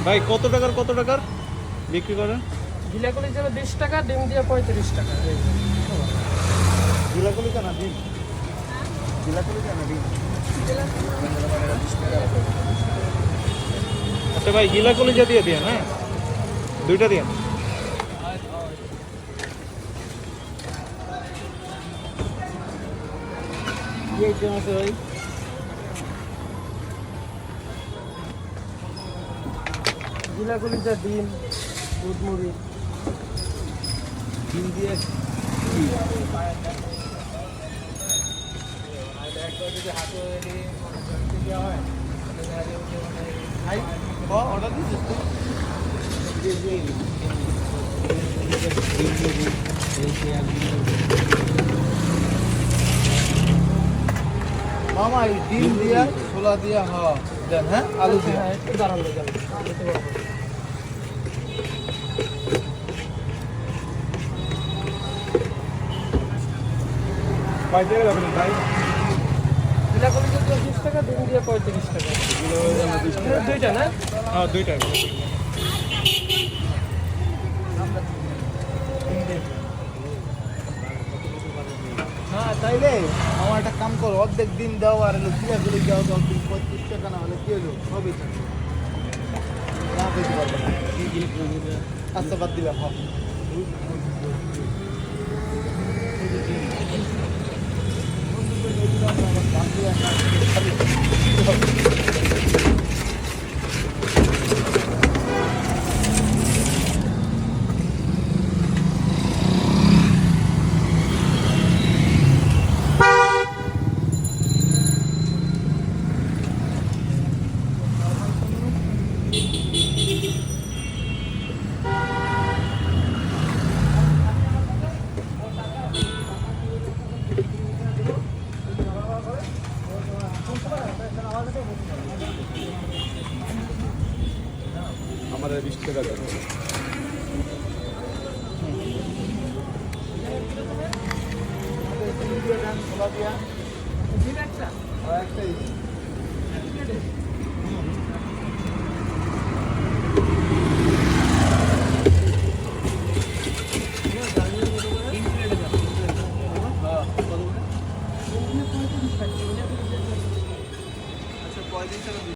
ভাই কত টাকার বিক্রি করেন? গিলাগুলি যাবে 20 টাকা, ডিম দিয়ে 35 টাকা। জিলাকলি কেনা ডিম? জিলাকলি কেনা ডিম? আচ্ছা ভাই, গিলাকলি যা দিয়ে দিন, হ্যাঁ দুইটা দিন। আছে ভাই, গিলাগুলি যা ডিম, দুধ মুড়ি, ডিম দিয়ে অর্ডার দিচ্ছিস মামা? এই ডিম দিয়া ছোলা দিয়া দেন, হ্যাঁ আলু দিয়া। একটু দাঁড়ানো যাবে। কয় টাকা যাবেন ভাই? গিলাগুলি যা 20 টাকা, ডিম দিয়ে 35 টাকা। দুইটা না? হ্যাঁ দুইটা। হ্যাঁ তাইলে আমার একটা কাম করো, অর্ধেক দিন দাও আর হলো জিরাগুলি দাও, 35 টাকা না হলে কি হলো সবই থাকে না, দিতে পারবো না। আচ্ছা বাদ দিলাম। আমাদের 20 টাকা দেবে।